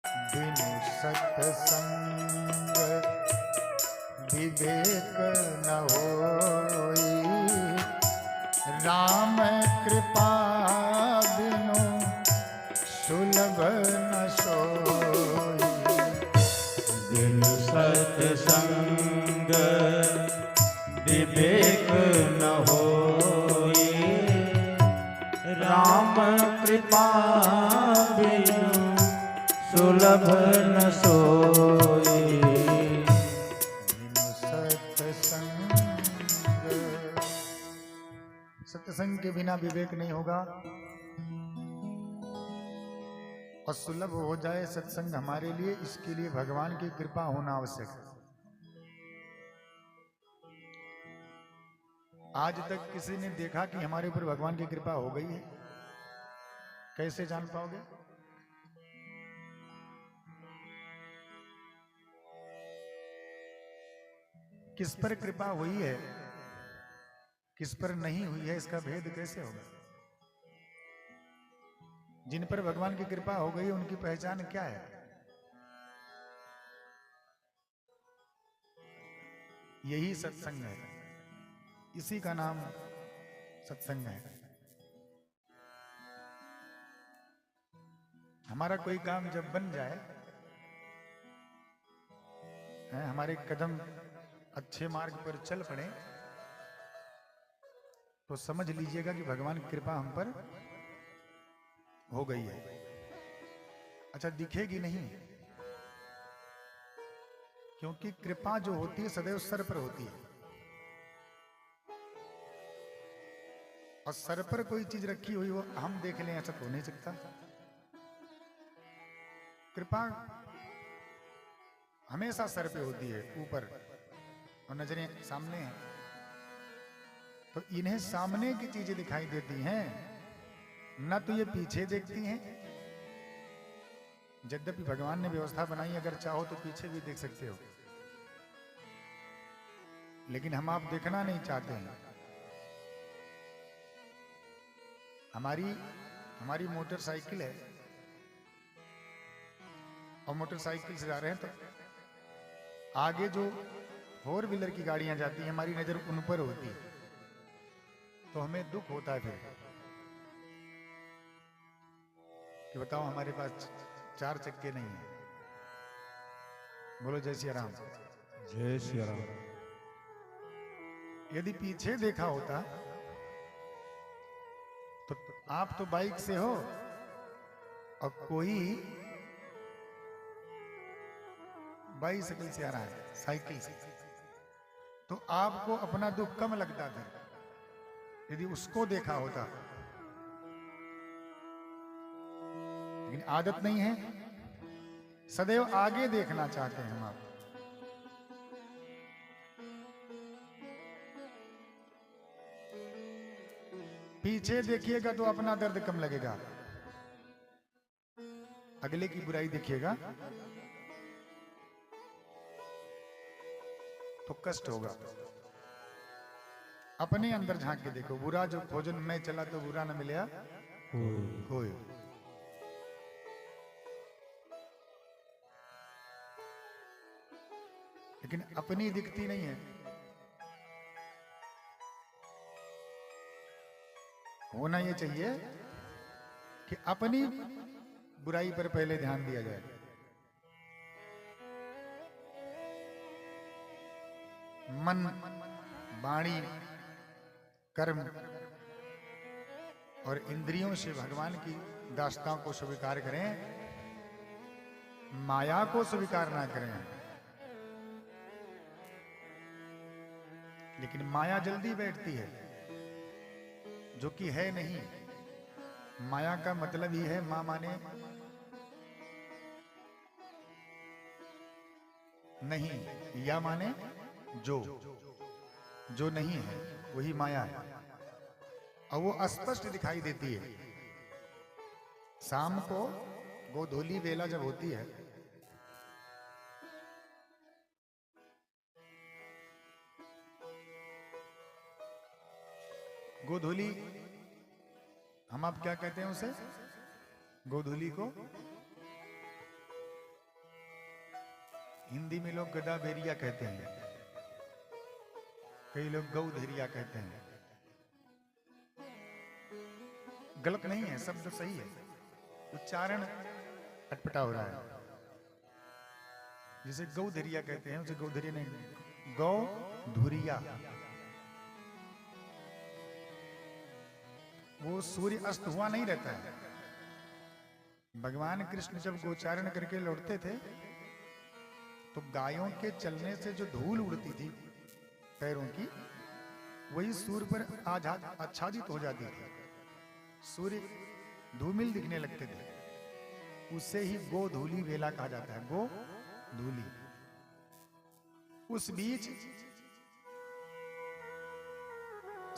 बिनु सत्संग विवेक न होई, राम कृपा बिनु सुलभ न सोई। बिनु सत्संग विवेक न होई, राम कृपा बिनु सुलभ न सोई। बिनु सत्संग, सत्संग के बिना विवेक नहीं होगा, और सुलभ हो जाए सत्संग हमारे लिए, इसके लिए भगवान की कृपा होना आवश्यक है। आज तक किसी ने देखा कि हमारे ऊपर भगवान की कृपा हो गई है? कैसे जान पाओगे? किस पर कृपा हुई है, किस पर नहीं हुई है, इसका भेद कैसे होगा? जिन पर भगवान की कृपा हो गई उनकी पहचान क्या है? यही सत्संग है, इसी का नाम सत्संग है। हमारा कोई काम जब बन जाए, हमारे कदम अच्छे मार्ग पर चल पड़े, तो समझ लीजिएगा कि भगवान की कृपा हम पर हो गई है। अच्छा, दिखेगी नहीं, क्योंकि कृपा जो होती है सदैव सर पर होती है, और सर पर कोई चीज रखी हुई वो हम देख लें ऐसा तो हो नहीं सकता। कृपा हमेशा सर पे होती है, ऊपर, और नजरें सामने हैं, तो इन्हें सामने की चीजें दिखाई देती हैं, न तो ये पीछे देखती हैं। यद्यपि भगवान ने व्यवस्था बनाई, अगर चाहो तो पीछे भी देख सकते हो, लेकिन हम आप देखना नहीं चाहते हैं। हमारी मोटरसाइकिल है, और मोटरसाइकिल से जा रहे हैं, तो आगे जो 4 व्हीलर की गाड़ियां जाती हैं, हमारी नजर उन पर होती है, तो हमें दुख होता है फिर कि बताओ हमारे पास 4 चक्के नहीं है। बोलो जय श्री राम। जय श्री राम। यदि पीछे देखा होता तो आप तो बाइक से हो, और कोई बाइसाइकिल से आ रहा है, साइकिल से, तो आपको अपना दुख कम लगता था यदि उसको देखा होता। लेकिन आदत नहीं है, सदैव आगे देखना चाहते हैं हम आप। पीछे देखिएगा तो अपना दर्द कम लगेगा, अगले की बुराई देखिएगा तो कष्ट होगा। अपने अंदर झांक के देखो, बुरा जो भोजन में चला तो बुरा न मिला कोई। लेकिन अपनी दिखती नहीं है। होना ये चाहिए कि अपनी बुराई पर पहले ध्यान दिया जाए। मन, वाणी, कर्म और इंद्रियों से भगवान की दास्तां को स्वीकार करें, माया को स्वीकार ना करें। लेकिन माया जल्दी बैठती है, जो कि है नहीं। माया का मतलब ही है, मां माने नहीं, या माने जो नहीं है वही माया है, और वो अस्पष्ट दिखाई देती है। शाम को गोधूली वेला जब होती है, गोधूली हम आप क्या कहते हैं उसे? गोधूली को हिंदी में लोग गदा भेरिया कहते हैं, कई लोग गौ धेरिया कहते हैं। गलत नहीं है, शब्द सही है, उच्चारण अटपटा हो रहा है। जिसे गौ धेरिया कहते हैं उसे गौ धेरिया नहीं, गौ धुरिया। वो सूर्य अस्त हुआ नहीं रहता है। भगवान कृष्ण जब गोचारण करके लौटते थे तो गायों के चलने से जो धूल उड़ती थी पैरों की, वही सूर्य पर आच्छादित हो जाती थी। सूर्य धूमिल दिखने लगते थे, उससे ही गो धूली वेला कहा जाता है, गो धूली। उस बीच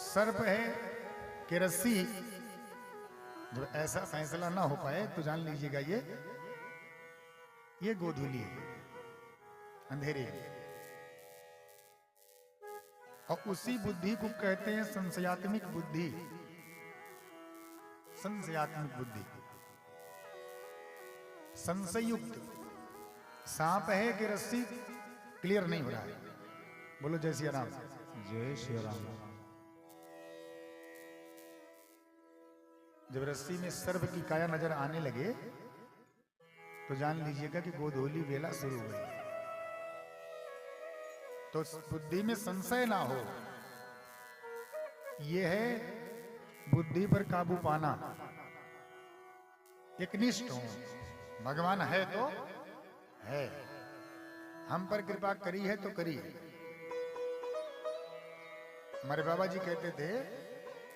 सर्प है कि रस्सी, जब ऐसा फैसला ना हो पाए तो जान लीजिएगा ये गोधूली है, अंधेरे है। और उसी बुद्धि को कहते हैं संशयात्मिक बुद्धि। संशयात्मिक बुद्धि, संशयुक्त। सांप है कि रस्सी, क्लियर नहीं हो रहा है। बोलो जय श्री राम। जय श्री राम। जब रस्सी में सर्प की काया नजर आने लगे तो जान लीजिएगा कि गोधूली वेला शुरू हो गई। तो बुद्धि में संशय ना हो, यह है बुद्धि पर काबू पाना। एकनिष्ठ हो, भगवान है तो है, हम पर कृपा करी है तो करी है। हमारे बाबा जी कहते थे,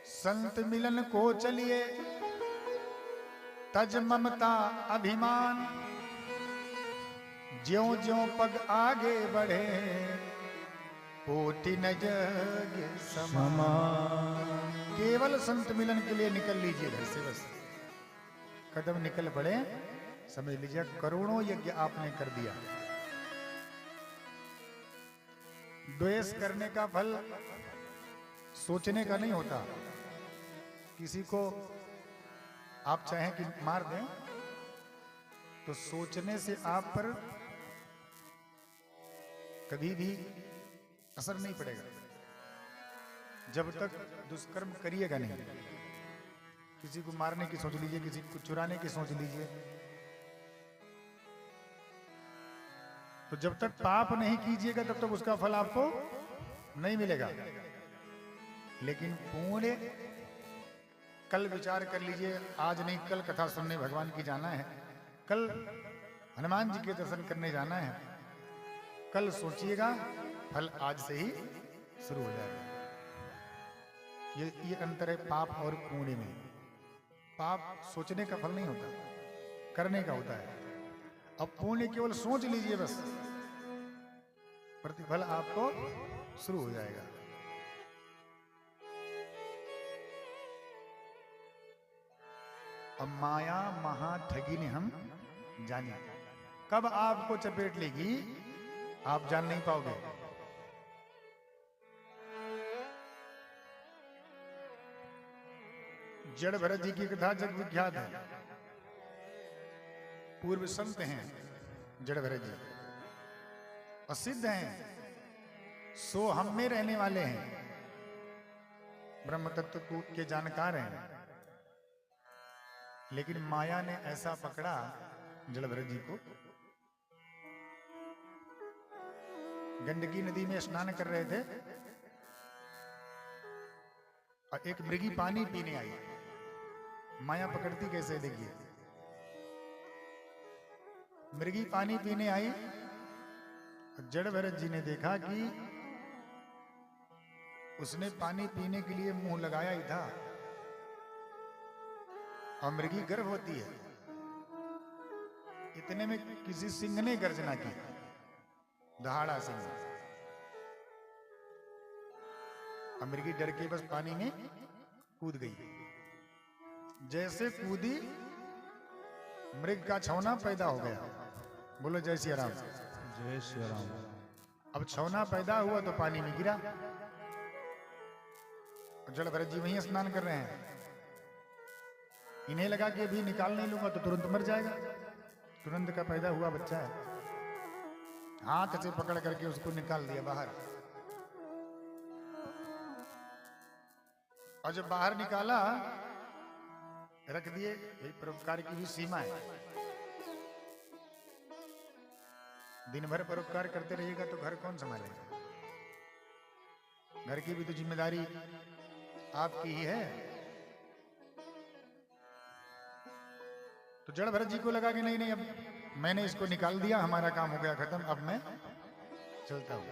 संत मिलन को चलिए तज ममता अभिमान, ज्यों ज्यों पग आगे बढ़े कोटि न जग समान। केवल संत मिलन के लिए निकल लीजिए घर से, बस कदम निकल पड़े, समझ लीजिए करोड़ों यज्ञ आपने कर दिया। द्वेष करने का फल सोचने का नहीं होता। किसी को आप चाहें कि मार दें तो सोचने से आप पर कभी भी असर नहीं पड़ेगा, जब तक दुष्कर्म करिएगा नहीं। किसी को मारने की सोच लीजिए, किसी को चुराने की सोच लीजिए, तो जब तक पाप नहीं कीजिएगा तब तक उसका फल आपको नहीं मिलेगा। लेकिन पुण्य, कल विचार कर लीजिए, आज नहीं कल कथा सुनने भगवान की जाना है, कल हनुमान जी के दर्शन करने जाना है, कल सोचिएगा, फल आज से ही शुरू हो जाएगा। ये अंतर है पाप और पुण्य में। पाप सोचने का फल नहीं होता, करने का होता है। अब पुण्य केवल सोच लीजिए बस, प्रतिफल आपको शुरू हो जाएगा। अब माया महा ठगी ने हम जाने, कब आपको चपेट लेगी आप जान नहीं पाओगे। जड़ भरत जी की कथा जग विख्यात है। पूर्व संत हैं जड़ भरत जी, प्रसिद्ध हैं, सो हम में रहने वाले हैं, ब्रह्म तत्व के जानकार हैं। लेकिन माया ने ऐसा पकड़ा जड़ भरत जी को, गंडकी नदी में स्नान कर रहे थे और एक मृगी पानी पीने आई। माया पकड़ती कैसे देखिए, मृगी पानी पीने आई। जड़ भरत जी ने देखा कि उसने पानी पीने के लिए मुंह लगाया ही था और मृगी गर्भवती है। इतने में किसी सिंह ने गर्जना की, दहाड़ा सिंह। और मृगी डर के बस पानी में कूद गई। जैसे कूदी, मृग का छौना पैदा हो गया। बोलो जय श्री राम। जय श्री राम। अब छौना पैदा हुआ तो पानी में गिरा। जड़ भरत जी वहीं स्नान कर रहे हैं। इन्हें लगा कि अभी निकाल नहीं लूंगा तो तुरंत मर जाएगा, तुरंत का पैदा हुआ बच्चा है। हाथ से पकड़ करके उसको निकाल दिया बाहर। और जब बाहर निकाला, रख दिए। भाई परोपकार की भी सीमा है। दिन भर परोपकार करते रहिएगा तो घर कौन संभालेगा? घर की भी तो जिम्मेदारी आपकी ही है। तो जड़ भरत जी को लगा कि नहीं नहीं, अब मैंने इसको निकाल दिया, हमारा काम हो गया खत्म, अब मैं चलता हूं।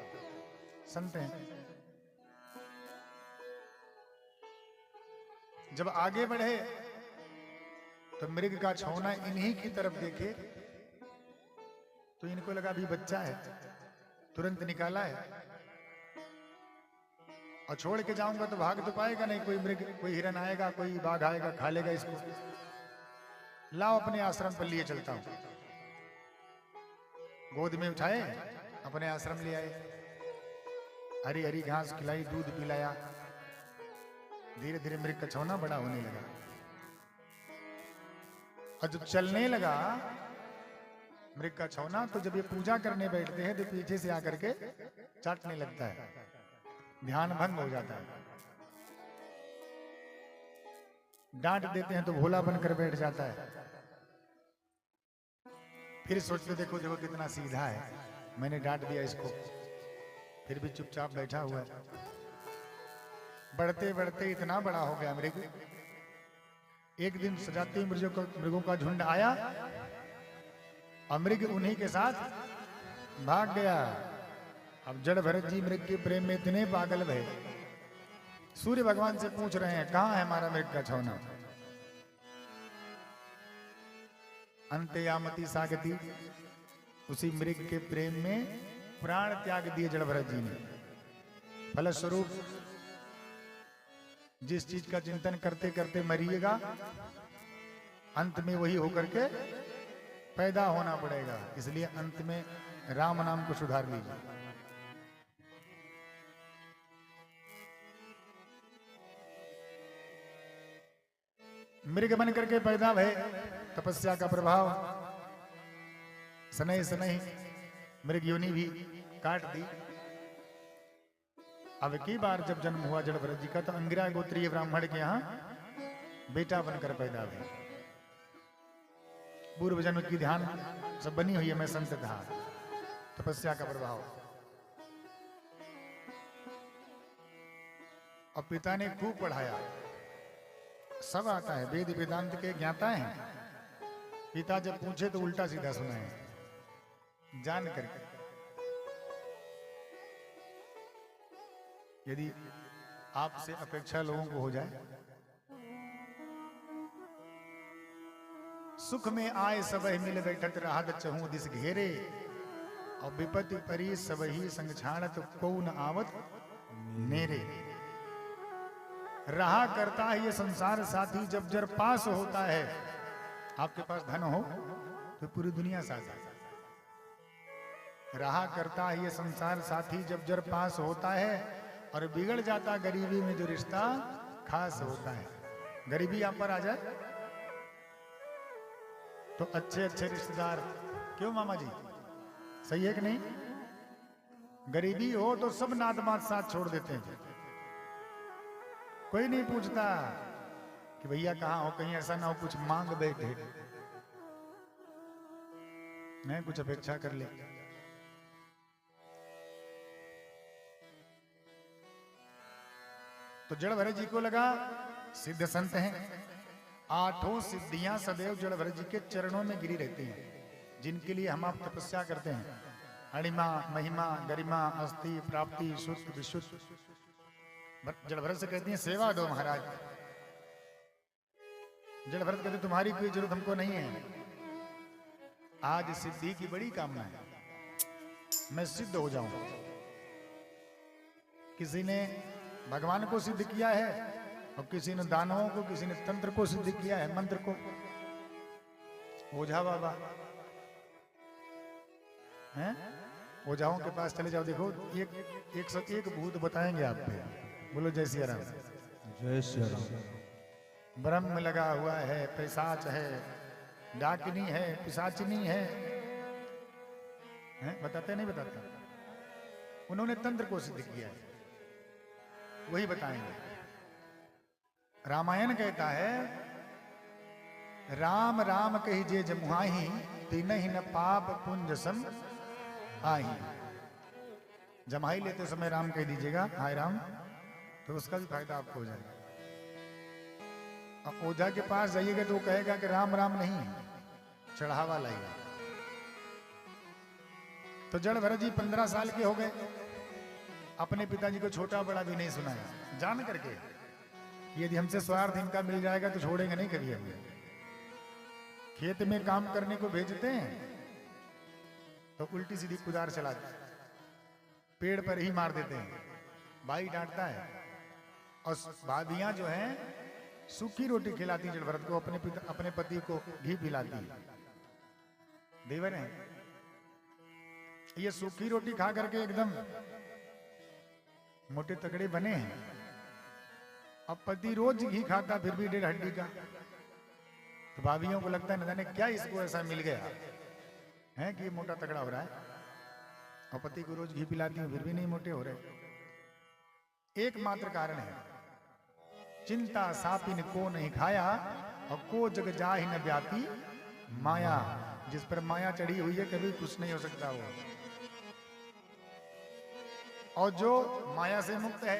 संत हैं। जब आगे बढ़े तो मृग का छौना इन्हीं की तरफ देखे तो इनको लगा भी बच्चा है, तुरंत निकाला है। और छोड़ के जाऊंगा तो भाग तो पाएगा नहीं, कोई मृग, कोई हिरन आएगा, कोई बाघ आएगा, खा लेगा इसको। लाओ अपने आश्रम पर लिए चलता हूं। गोद में उठाए, अपने आश्रम ले आए। हरी हरी घास खिलाई, दूध पिलाया। धीरे धीरे मृग का छौना बड़ा होने लगा। और जब चलने लगा मृग का छौना, तो जब ये पूजा करने बैठते हैं तो पीछे से आकर के चाटने लगता है, ध्यान भंग हो जाता है। डांट देते हैं तो भोला बनकर बैठ जाता है। फिर सोचते देखो देखो कितना सीधा है, मैंने डांट दिया इसको, फिर भी चुपचाप बैठा हुआ है। बढ़ते बढ़ते इतना बड़ा हो गया मृग। एक दिन सजाती मृगों का झुंड आया और मृग उन्हीं के साथ भाग गया। अब जड़ भरत जी मृग के प्रेम में इतने पागल भये, सूर्य भगवान से पूछ रहे हैं कहां है हमारा मृग का छौना। अंतयामति सागती, उसी मृग के प्रेम में प्राण त्याग दिए जड़ भरत जी ने। फलस्वरूप जिस चीज का चिंतन करते करते मरिएगा, अंत में वही होकर के पैदा होना पड़ेगा। इसलिए अंत में राम नाम को सुधार लीजिए। मृग बन करके पैदा भय, तपस्या का प्रभाव, सनई सनई मृग योनि भी काट दी। अब की बार जब जन्म हुआ जड़ भरत जी का, तो अंगिरा गोत्रीय ब्राह्मण के यहाँ बेटा बनकर पैदा हुआ। पूर्व जन्म की ध्यान सब बनी हुई है, मैं संत कहा, तपस्या का प्रभाव। और पिता ने खूब पढ़ाया, सब आता है, वेद वेदांत के ज्ञाता हैं। पिता जब पूछे तो उल्टा सीधा सुनाए जान करके। यदि आपसे अपेक्षा लोगों को हो जाए, सुख में आए सबहि मिल बैठत रहत चहु दिस घेरे, और विपत्ति परी सबहि संग छाड़त को न आवत मेरे। रहा करता है ये संसार साथी जब जर पास होता है। आपके पास धन हो तो पूरी दुनिया साथ है। रहा करता है ये संसार साथी जब जर पास होता है, और बिगड़ जाता गरीबी में जो रिश्ता खास होता है। गरीबी आप पर आ जाए तो अच्छे अच्छे रिश्तेदार, क्यों मामा जी, सही है कि नहीं? गरीबी हो तो सब नात मात साथ छोड़ देते हैं। कोई नहीं पूछता कि भैया कहाँ हो, कहीं ऐसा ना हो कुछ मांग बैठे, नहीं कुछ अपेक्षा कर ले। तो जड़ भरत जी को लगा सिद्ध संत हैं, आठों सिद्धियां सदैव जड़ भरत जी के चरणों में गिरी रहती हैं, जिनके लिए हम आप तपस्या करते हैं। अणिमा, महिमा, गरिमा, अस्थि, प्राप्ति, शुद्ध, विशुद्ध। जड़ भरत से कहती हैं सेवा दो महाराज। जड़ भरत कहते तुम्हारी कोई जरूरत हमको नहीं है, आज सिद्धि की बड़ी कामना है, मैं सिद्ध हो जाऊं। किसी ने भगवान को सिद्ध किया है, और किसी ने दानवों को, किसी ने तंत्र को सिद्ध किया है, मंत्र को। ओझा बाबा हैं, ओझाओं के पास चले जाओ, देखो एक भूत बताएंगे आप पे। बोलो जय सिया राम। जय श्री राम। ब्रह्म लगा हुआ है, पैसाच है, डाकिनी है, पिशाचिनी है, हैं, बताते नहीं बताते? उन्होंने तंत्र को सिद्ध किया है, वही बताएंगे। रामायण कहता है, राम राम कही जे जमुआही, तीनहि न पाप पुंज सम आही। जमाई लेते समय राम कह दीजिएगा, हाय राम, तो उसका भी फायदा आपको हो जाएगा। अब ओझा के पास जाइएगा तो वो कहेगा कि राम राम नहीं, चढ़ावा लाइए। तो जड़ भरत जी 15 साल के हो गए, अपने पिताजी को छोटा बड़ा भी नहीं सुनाया, जान करके यदि हमसे स्वार्थ इनका मिल जाएगा तो छोड़ेंगे नहीं कभी हमें। खेत में काम करने को भेजते हैं तो उल्टी सीधी कुदार चलाते, पेड़ पर ही मार देते हैं, भाई डांटता है। और भाभियां जो हैं सूखी रोटी खिलाती हैं जड़भरत को, अपने पति को घी पिलाती है। देवर हैं ये, सूखी रोटी खा करके एकदम मोटे तगड़े बने हैं। अब पति रोज घी खाता फिर भी 1.5 हड्डी का, तो भाभियों को लगता है न जाने क्या इसको ऐसा मिल गया है कि ये मोटा तगड़ा हो रहा है। और पति को रोज घी पिलाती हूँ फिर भी नहीं मोटे हो रहे। एकमात्र कारण है, चिंता सापिन को नहीं खाया, और को जग जाहि न व्यापी माया। जिस पर माया चढ़ी हुई है कभी कुछ नहीं हो सकता वो। और जो माया से मुक्त है,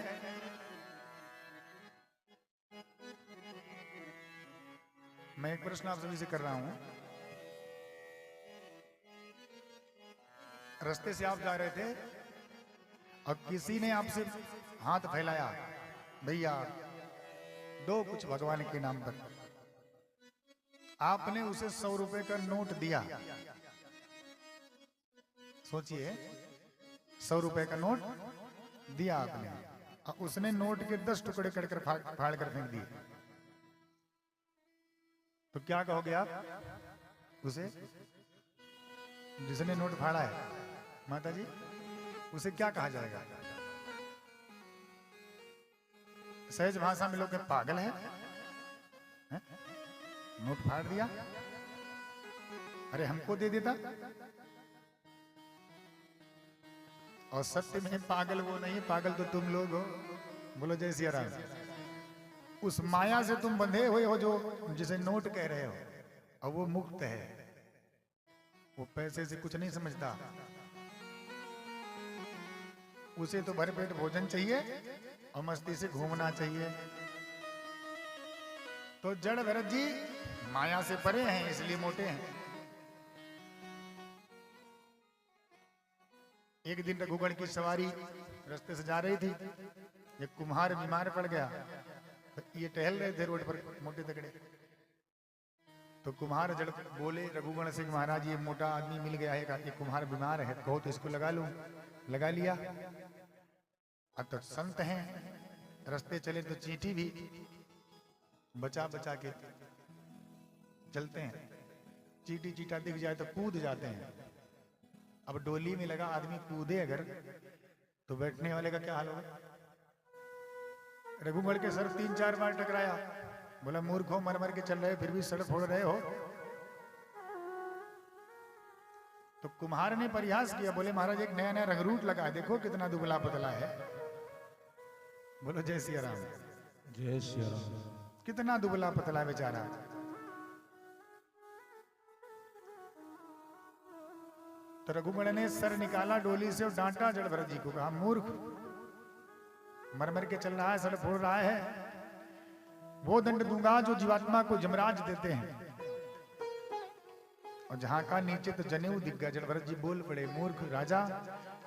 मैं एक प्रश्न आप सभी से कर रहा हूं। रास्ते से आप जा रहे थे और किसी ने आपसे हाथ फैलाया, भैया दो कुछ भगवान के नाम पर। आपने उसे 100 रुपए का नोट दिया। सोचिए, 100 रुपए का नोट दिया आपने, और उसने नोट के 10 टुकड़े कर फाड़ कर फेंक दिए, तो क्या कहोगे आप उसे? जिसने नोट फाड़ा है माता जी, उसे क्या कहा जाएगा? सहज भाषा में लोग पागल है? नोट फाड़ दिया, अरे हमको दे देता। और सत्य में पागल वो नहीं, पागल तो तुम लोग हो। बोलो जय सिया राम। उस माया से तुम बंधे हुए हो जो जिसे नोट कह रहे हो, और वो मुक्त है, वो पैसे से कुछ नहीं समझता। उसे तो भरपेट भोजन चाहिए और मस्ती से घूमना चाहिए। तो जड़ भरत जी माया से परे हैं, इसलिए मोटे हैं। एक दिन रघुगण की सवारी रास्ते से जा रही थी, एक कुम्हार बीमार पड़ गया, तो ये टहल रहे थे रोड पर मोटे तगड़े। तो कुम्हार जड़ बोले रघुगण सिंह, महाराज ये मोटा आदमी मिल गया है, ये कुम्हार बीमार है, कहो तो इसको लगा लूं। लगा लिया। अब तो संत हैं, रास्ते चले तो चींटी भी बचा बचा के चलते हैं। चींटी चीटा दिख जाए तो कूद जाते हैं। अब डोली में लगा आदमी कूदे अगर, तो बैठने वाले का क्या हाल होगा? रघुगण के सर 3-4 बार टकराया। बोला मूर्खों, मर मर के चल रहे फिर भी सर फोड़ रहे हो। तो कुम्हार ने प्रयास किया, बोले महाराज एक नया नया रंगरूट लगा है, देखो कितना दुबला पतला है। बोलो जय सिया राम। जय श्री राम। कितना दुबला पतला बेचारा। तो रघुगण ने सर निकाला डोली से और डांटा जड़ भरत जी को, कहा मूर्ख, मर मर के चल रहा है, सर फोड़ रहा है। वो दंड दूंगा जो जीवात्मा को जमराज देते हैं। और जहां का नीचे तो जनेऊ दिख गया। जड़ भरत जी बोल पड़े, मूर्ख राजा,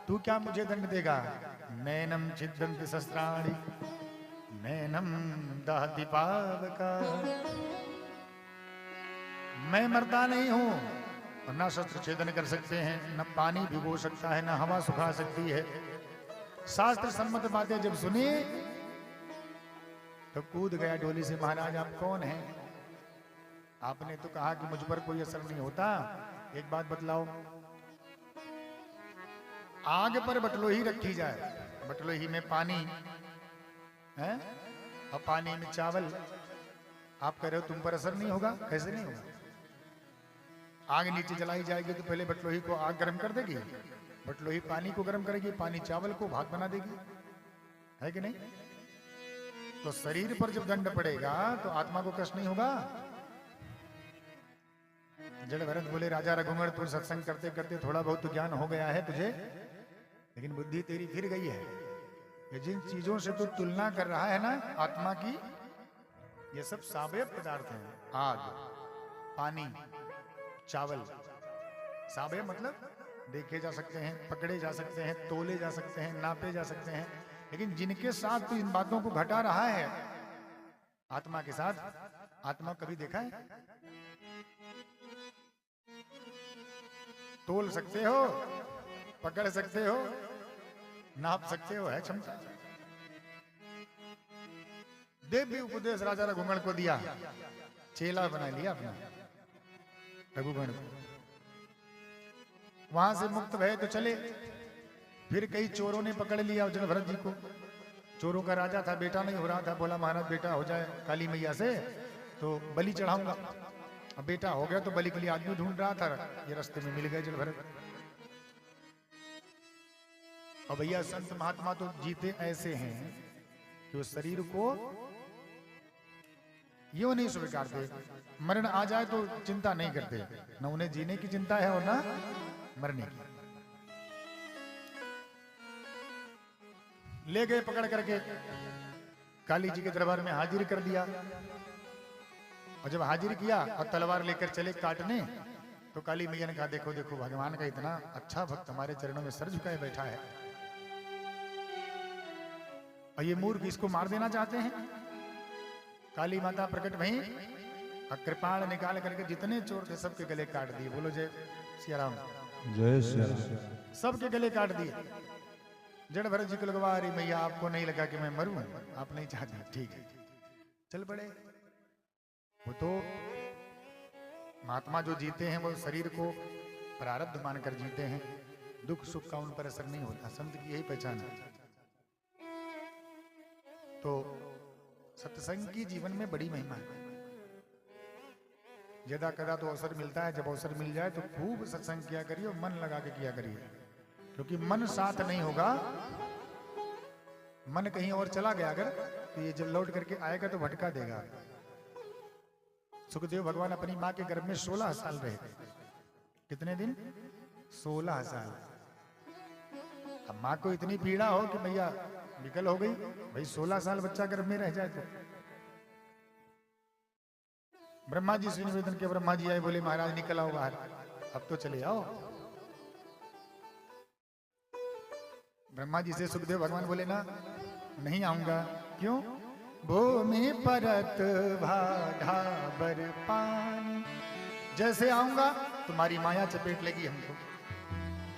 तू क्या मुझे दंड देगा? नैनम छिदंति शस्त्राणि नैनम दहति पावका। मैं मरता नहीं हूं, और ना शस्त्र छेदन कर सकते हैं, न पानी भिगो सकता है, न हवा सुखा सकती है। शास्त्र सम्मत बातें जब सुनी तो कूद गया डोली से। महाराज आप कौन हैं? आपने तो कहा कि मुझ पर कोई असर नहीं होता, एक बात बतलाओ। आग पर बटलोही रखी जाए, बटलोही में पानी है और पानी में चावल, आप कह रहे हो तुम पर असर नहीं होगा? कैसे नहीं होगा? आग नीचे जलाई जाएगी तो पहले बटलोही को आग गर्म कर देगी, बटलोही पानी को गर्म करेगी, पानी चावल को भात बना देगी, है कि नहीं? तो शरीर पर जब दंड पड़ेगा तो आत्मा को कष्ट नहीं होगा। जड़ भरत बोले राजा रघुवर तू सत्संग करते करते थोड़ा बहुत तो ज्ञान हो गया है तुझे, लेकिन बुद्धि तेरी फिर गई है। ये जिन चीजों से तू तुलना कर रहा है ना आत्मा की, ये सब सावयव पदार्थ हैं। आग, पानी, चावल, सावयव मतलब देखे जा सकते हैं, पकड़े जा सकते हैं, तोले जा सकते हैं, नापे जा सकते हैं, लेकिन जिनके साथ तू इन बातों को घटा रहा है आत्मा के साथ, आत्मा कभी देखा है? तोल सकते हो, पकड़ सकते हो, नाप सकते हो, है क्षमता। दिव्य उपदेश राजा रघुगण को दिया, चेला बना लिया अपना रघुगण को। वहां से मुक्त भय तो चले, फिर कई चोरों ने पकड़ लिया जन भरत जी को। चोरों का राजा था, बेटा नहीं हो रहा था, बोला महाराज बेटा हो जाए काली मैया से तो बलि चढ़ाऊंगा। अब बेटा हो गया तो बलि के लिए आदमी ढूंढ रहा था, ये रास्ते में मिल गए जन भरत। और भैया संत महात्मा तो जीते ऐसे हैं कि वो शरीर को यूं नहीं स्वीकारते, मरण आ जाए तो चिंता नहीं करते, न उन्हें जीने की चिंता है और ना मरने की। ले गए पकड़ करके काली जी के दरबार में हाजिर कर दिया, और जब हाजिर किया और तलवार लेकर चले काटने, तो काली मैया ने कहा देखो देखो भगवान का इतना अच्छा भक्त हमारे चरणों में सर झुकाए बैठा है, और ये मूर्ख इसको मार देना चाहते हैं। काली माता प्रकट भई और कृपाण निकाल करके जितने चोर थे सबके गले काट दिए। बोलो जय सिया राम। जय श्री राम। सबके गले काट दिए। जड़ भरत जी को लगवा, अरे मैया आपको नहीं लगा कि मैं मरूं, आप नहीं चाहते, ठीक है चल पड़े। वो तो महात्मा जो जीते हैं वो शरीर को प्रारब्ध मानकर जीते हैं, दुख सुख का उन पर असर नहीं होता। संत की यही पहचान है। तो सत्संग की जीवन में बड़ी महिमा है। यदा कदा तो अवसर मिलता है, जब अवसर मिल जाए तो खूब सत्संग किया करिए और मन लगा के किया करिए, क्योंकि मन साथ नहीं होगा। मन कहीं और चला गया अगर, तो ये जब लौट करके आएगा तो भटका देगा। सुखदेव भगवान अपनी माँ के गर्भ में 16 साल रहे। कितने दिन? 16 साल। अब माँ को इतनी पीड़ा हो कि भैया विकल हो गई, भाई 16 साल बच्चा गर्भ में रह जाए तो। ब्रह्मा जी से निवेदन के, ब्रह्मा जी आए, बोले महाराज निकल आओ बाहर, अब तो चले आओ। ब्रह्मा जी से सुखदेव भगवान बोले ना, नहीं आऊंगा। क्यों? भूमि परत भाढ़ा बर पानी, जैसे आऊंगा तुम्हारी माया चपेट लेगी हमको।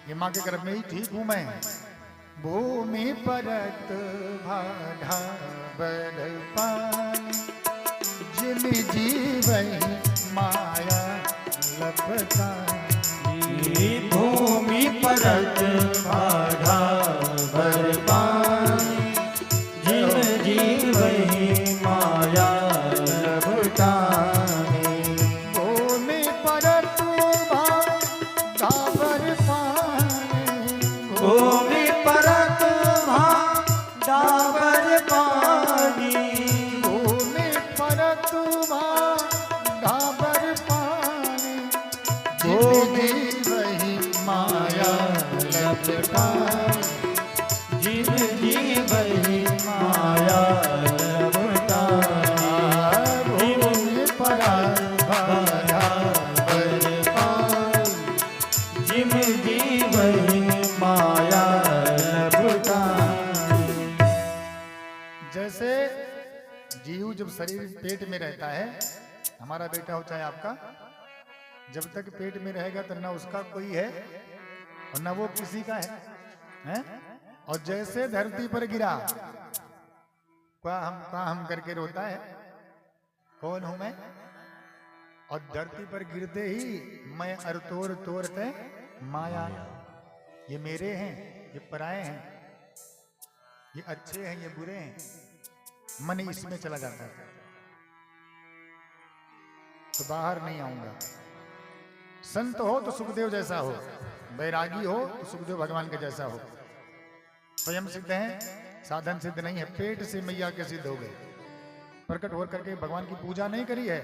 ये माँ के गर्भ में ही ठीक हूं मैं। भूमि परत भाढ़ा बर पानी, जिम जीवहि माया लपटानी। भूमि परत भाढ़ा बर पानी, जिम जीवहि माया लपटानी। भूमि परत भाढ़ा बर पानी, भूमि परत भाढ़ा बर पानी, भूमि परत भाढ़ा बर पानी, भूमि वही माया लपटानी, जिम जीवहि माया लपटानी। भूमि परत भाढ़ा बर पानी, जिम जीवहि माया लपटानी। जैसे जीव जब शरीर पेट में रहता है, हमारा बेटा हो चाहे आपका, जब तक पेट में रहेगा तो ना उसका कोई है और ना वो किसी का है? और जैसे धरती पर गिरा, क्या हम करके रोता है, कौन हूं मैं? और धरती पर गिरते ही मैं अरतोर तोरते माया, ये मेरे हैं, ये पराए हैं, ये अच्छे हैं, ये बुरे हैं, मन इसमें चला जाता है। तो बाहर नहीं आऊंगा। संत हो तो सुखदेव जैसा हो, वैरागी हो तो सुखदेव भगवान के जैसा हो। स्वयं सिद्ध है, साधन सिद्ध नहीं है। पेट से मैया के सिद्ध हो गए, प्रकट हो करके भगवान की पूजा नहीं करी है।